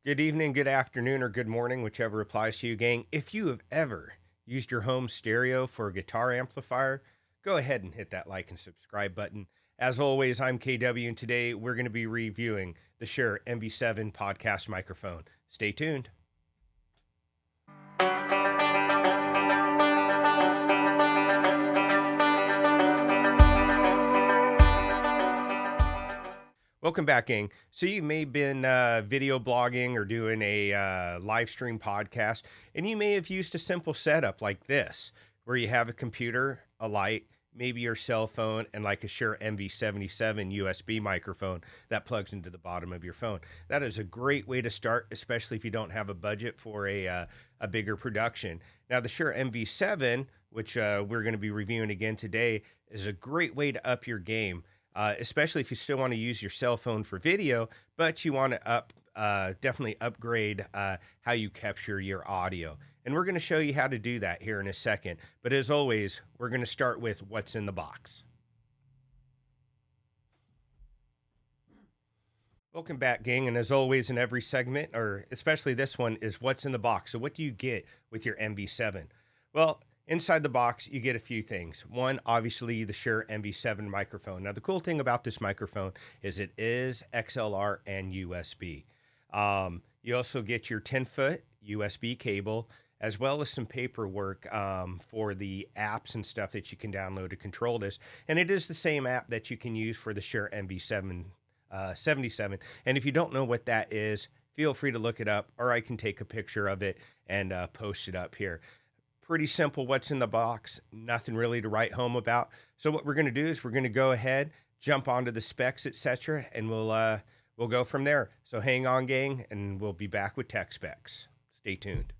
Good evening, good afternoon, or good morning, whichever applies to you, gang. If you have ever used your home stereo for a guitar amplifier, go ahead and hit that like and subscribe button. As always, I'm KW, and today we're going to be reviewing the Shure MV7 podcast microphone. Stay tuned. Welcome back, gang. So you may have been video blogging or doing a live stream podcast, and you may have used a simple setup like this, where you have a computer, a light, maybe your cell phone, and like a Shure MV77 USB microphone that plugs into the bottom of your phone. That is a great way to start, especially if you don't have a budget for a bigger production. Now, the Shure MV7, which we're going to be reviewing again today, is a great way to up your game, especially if you still want to use your cell phone for video, but you want to definitely upgrade how you capture your audio. And we're going to show you how to do that here in a second. But as always, we're going to start with what's in the box. Welcome back, gang. And as always, in every segment, or especially this one, is what's in the box. So, what do you get with your MV7? Well, inside the box, you get a few things. One, obviously, the Shure MV7 microphone. Now, the cool thing about this microphone is it is XLR and USB. You also get your 10-foot USB cable, as well as some paperwork for the apps and stuff that you can download to control this. And it is the same app that you can use for the Shure MV7 77. And if you don't know what that is, feel free to look it up, or I can take a picture of it and post it up here. Pretty simple what's in the box, nothing really to write home about. So what we're going to do is we're going to go ahead, jump onto the specs, etc., and we'll go from there. So hang on, gang, and we'll be back with tech specs. Stay tuned.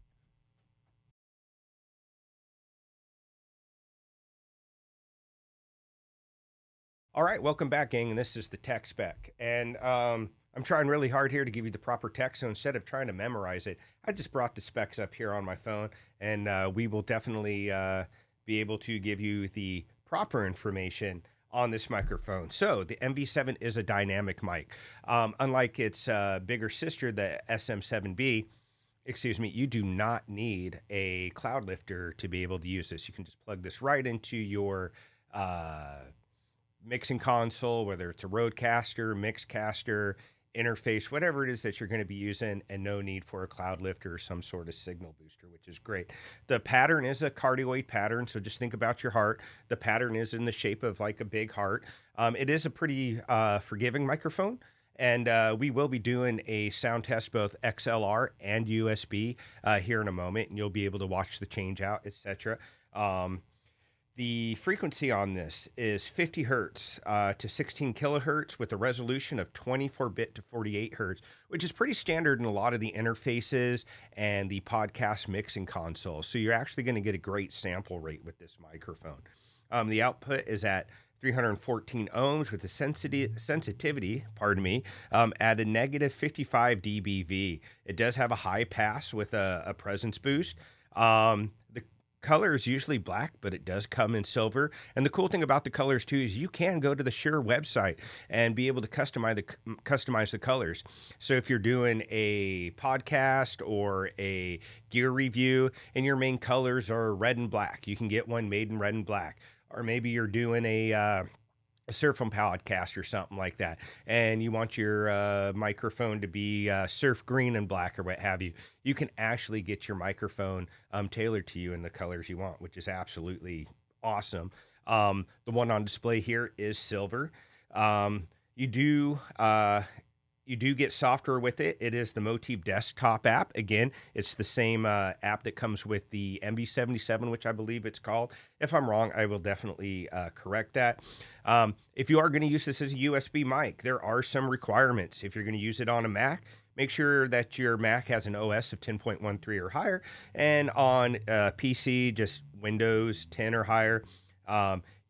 All right, welcome back, gang, and this is the tech spec. And I'm trying really hard here to give you the proper text, so instead of trying to memorize it, I just brought the specs up here on my phone, and we will definitely be able to give you the proper information on this microphone. So the MV7 is a dynamic mic. Unlike its bigger sister, the SM7B, excuse me, you do not need a cloud lifter to be able to use this. You can just plug this right into your mixing console, whether it's a Rodecaster, Mixcaster, interface, whatever it is that you're going to be using, and no need for a cloud lifter or some sort of signal booster, which is great. The pattern is a cardioid pattern, so just think about your heart. The pattern is in the shape of like a big heart. It is a pretty forgiving microphone, and we will be doing a sound test, both XLR and USB, here in a moment, and you'll be able to watch the change out, etc. The frequency on this is 50 hertz to 16 kilohertz with a resolution of 24-bit to 48 hertz, which is pretty standard in a lot of the interfaces and the podcast mixing consoles. So you're actually going to get a great sample rate with this microphone. The output is at 314 ohms with a sensitivity, pardon me, at a negative 55 dBV. It does have a high pass with a presence boost. The color is usually black, but it does come in silver. And the cool thing about the colors too is you can go to the Shure website and be able to customize the colors. So if you're doing a podcast or a gear review and your main colors are red and black, you can get one made in red and black. Or maybe you're doing a surf podcast or something like that, and you want your microphone to be surf green and black or what have you, you can actually get your microphone tailored to you in the colors you want, which is absolutely awesome. The one on display here is silver. You do you do get software with it. It is the Motif desktop app. Again, it's the same app that comes with the MV77, which I believe it's called. If I'm wrong, I will definitely correct that. If you are going to use this as a USB mic, there are some requirements. If you're going to use it on a Mac, make sure that your Mac has an OS of 10.13 or higher, and on PC, just Windows 10 or higher.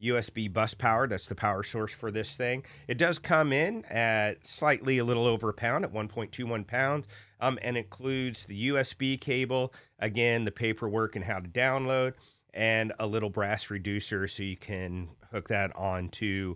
USB bus power, that's the power source for this thing. It does come in at slightly a little over a pound, at 1.21 pounds, and includes the USB cable, again, the paperwork and how to download, and a little brass reducer so you can hook that onto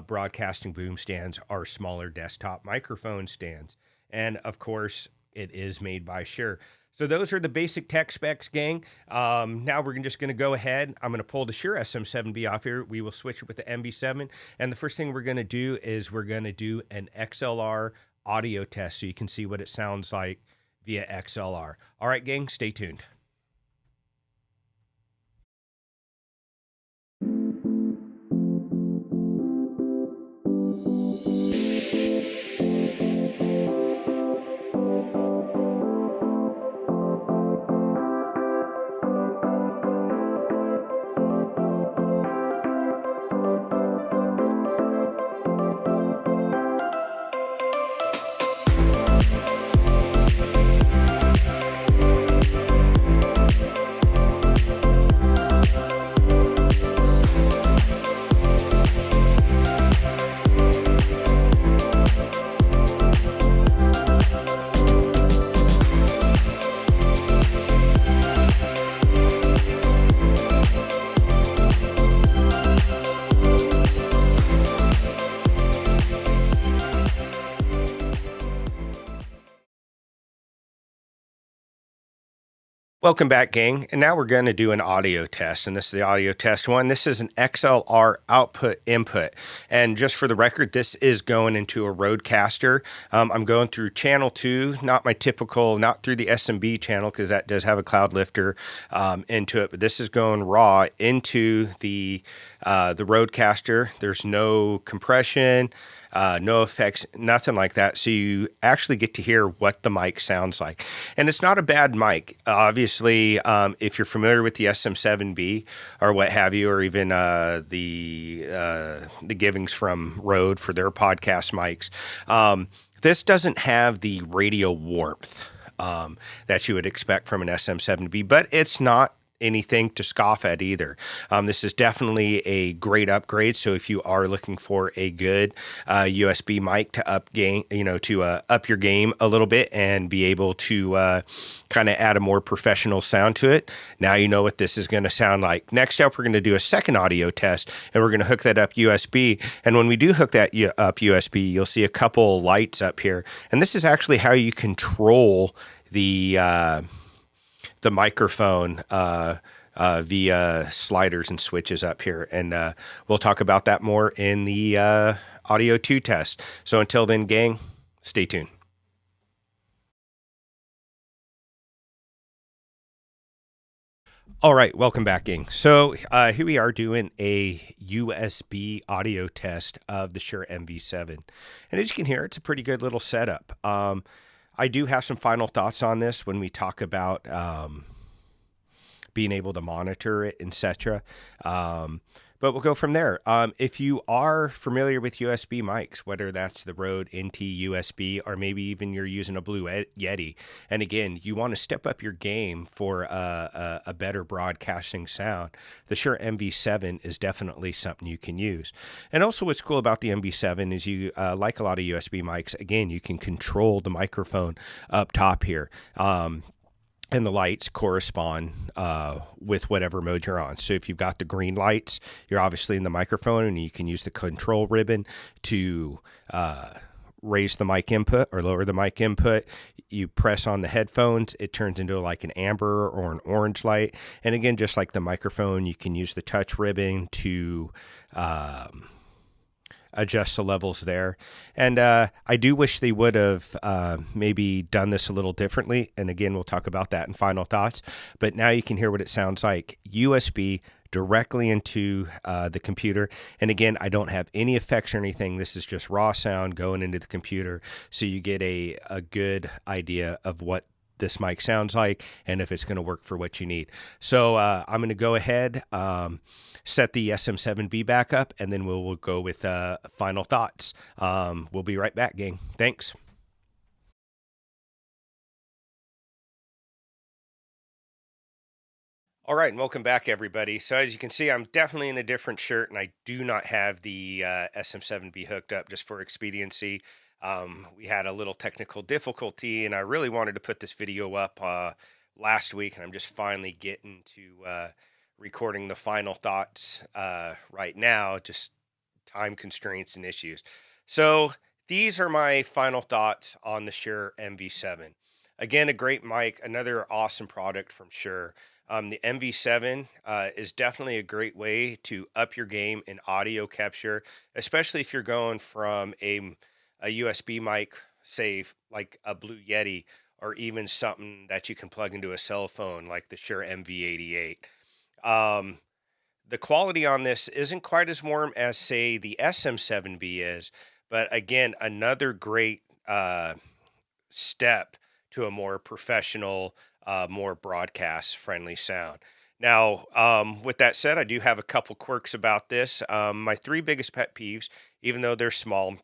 broadcasting boom stands or smaller desktop microphone stands. And of course, It is made by Shure. So those are the basic tech specs, gang. Now we're just going to go ahead. I'm going to pull the Shure SM7B off here. We will switch it with the MV7. And the first thing we're going to do is we're going to do an XLR audio test so you can see what it sounds like via XLR. All right, gang, stay tuned. Welcome back, gang. And now we're going to do an audio test. And this is the audio test one. This is an XLR output input. And just for the record, this is going into a Rodecaster. I'm going through channel 2, not my typical, not through the SMB channel, because that does have a cloud lifter into it. But this is going raw into the Rodecaster. There's no compression. No effects, nothing like that. So you actually get to hear what the mic sounds like. And it's not a bad mic. Obviously, if you're familiar with the SM7B or what have you, or even the givings from Rode for their podcast mics, this doesn't have the radio warmth that you would expect from an SM7B, but it's not anything to scoff at either. This is definitely a great upgrade. So if you are looking for a good USB mic to up your game a little bit and be able to kind of add a more professional sound to it, now you know what this is going to sound like. Next up, we're going to do a second audio test, and we're going to hook that up USB. And when we do hook that up USB, you'll see a couple lights up here. And this is actually how you control the microphone via sliders and switches up here. And we'll talk about that more in the audio 2 test. So until then, gang, stay tuned. All right, welcome back, gang. So here we are doing a USB audio test of the Shure MV7. And as you can hear, it's a pretty good little setup. I do have some final thoughts on this when we talk about being able to monitor it, etc. But we'll go from there. If you are familiar with USB mics, whether that's the Rode NT USB or maybe even you're using a Blue Yeti, and again, you want to step up your game for a better broadcasting sound, the Shure MV7 is definitely something you can use. And also what's cool about the MV7 is you, like a lot of USB mics, again, you can control the microphone up top here. And the lights correspond with whatever mode you're on. So if you've got the green lights, you're obviously in the microphone, and you can use the control ribbon to raise the mic input or lower the mic input. You press on the headphones, it turns into like an amber or an orange light. And again, just like the microphone, you can use the touch ribbon to adjust the levels there. And I do wish they would have maybe done this a little differently. And again, we'll talk about that in final thoughts. But now you can hear what it sounds like. USB directly into the computer. And again, I don't have any effects or anything. This is just raw sound going into the computer. So you get a good idea of what this mic sounds like and if it's going to work for what you need. So I'm going to go ahead, set the SM7B back up, and then we'll go with final thoughts. We'll be right back, gang. Thanks. All right, and welcome back, everybody. So as you can see, I'm definitely in a different shirt, and I do not have the SM7B hooked up just for expediency. We had a little technical difficulty, and I really wanted to put this video up last week, and I'm just finally getting to recording the final thoughts right now, just time constraints and issues. So these are my final thoughts on the Shure MV7. Again, a great mic, another awesome product from Shure. The MV7 is definitely a great way to up your game in audio capture, especially if you're going from a USB mic, say like a Blue Yeti, or even something that you can plug into a cell phone like the Shure MV88. Um, the quality on this isn't quite as warm as, say, the SM7B is, but again, another great step to a more professional, more broadcast friendly sound. Now, with that said, I do have a couple quirks about this. My three biggest pet peeves, even though they're small,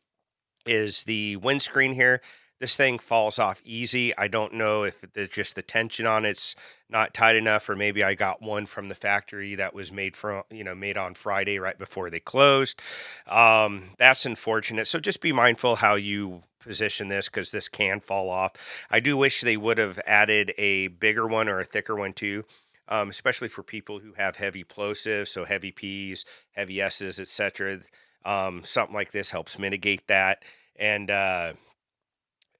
is the windscreen here. This thing falls off easy. I don't know if it's just the tension on it's not tight enough, or maybe I got one from the factory that was made from, made on Friday right before they closed. That's unfortunate. So just be mindful how you position this, because this can fall off. I do wish they would have added a bigger one or a thicker one too. Especially for people who have heavy plosives, so heavy P's, heavy S's, etc. Something like this helps mitigate that. And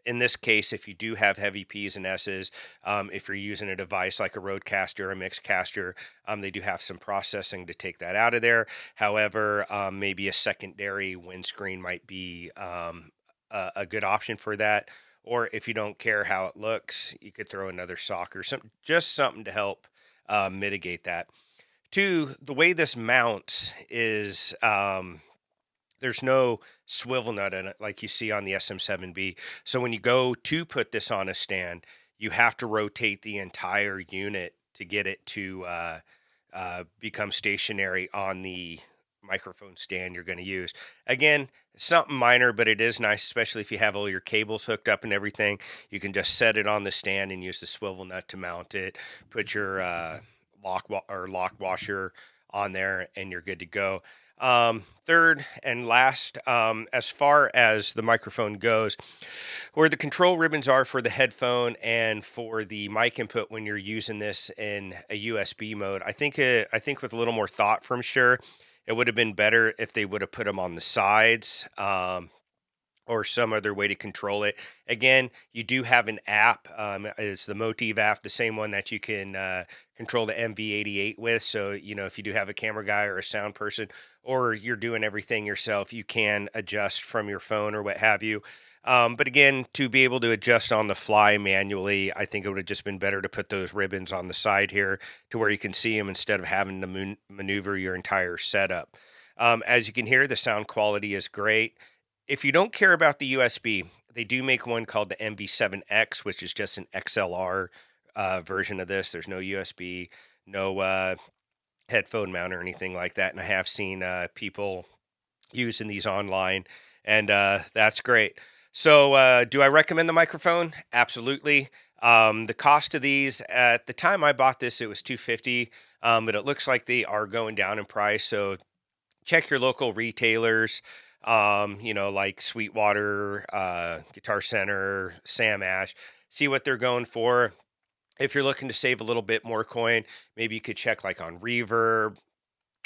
in this case, if you do have heavy P's and S's, if you're using a device like a Rodecaster or a Mixcaster, they do have some processing to take that out of there. However, maybe a secondary windscreen might be a good option for that. Or if you don't care how it looks, you could throw another sock or something, just something to help mitigate that. Two, the way this mounts is there's no swivel nut in it like you see on the SM7B. So when you go to put this on a stand, you have to rotate the entire unit to get it to become stationary on the microphone stand you're going to use. Again, something minor, but it is nice, especially if you have all your cables hooked up and everything. You can just set it on the stand and use the swivel nut to mount it. Put your lock washer on there, and you're good to go. Third and last, as far as the microphone goes, where the control ribbons are for the headphone and for the mic input when you're using this in a USB mode, I think with a little more thought from Shure, it would have been better if they would have put them on the sides. Or some other way to control it. Again, you do have an app. It's the Motive app, the same one that you can control the MV88 with. So, if you do have a camera guy or a sound person, or you're doing everything yourself, you can adjust from your phone or what have you. But again, to be able to adjust on the fly manually, I think it would have just been better to put those ribbons on the side here to where you can see them instead of having to maneuver your entire setup. As you can hear, the sound quality is great. If you don't care about the USB, they do make one called the MV7X, which is just an XLR version of this. There's no USB, no headphone mount or anything like that. And I have seen people using these online, and that's great. So, do I recommend the microphone? Absolutely. The cost of these at the time I bought this, it was $250, but it looks like they are going down in price. So check your local retailers, like Sweetwater, Guitar Center, Sam Ash, see what they're going for. If you're looking to save a little bit more coin, maybe you could check like on Reverb,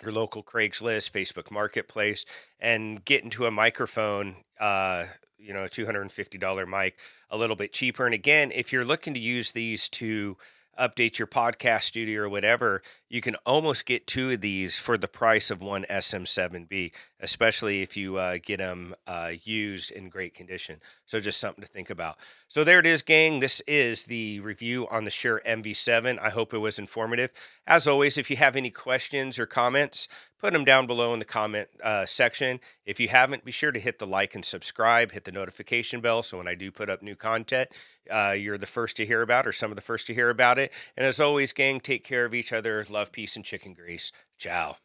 your local Craigslist, Facebook Marketplace, and get into a microphone, a $250 mic, a little bit cheaper. And again, if you're looking to use these to update your podcast studio or whatever, you can almost get two of these for the price of one SM7B, especially if you get them used in great condition. So just something to think about. So there it is, gang. This is the review on the Shure MV7. I hope it was informative. As always, if you have any questions or comments, put them down below in the comment section. If you haven't, be sure to hit the like and subscribe, hit the notification bell, so when I do put up new content, you're the first to hear about, or some of the first to hear about it. And as always, gang, take care of each other. Love, peace, and chicken grease. Ciao.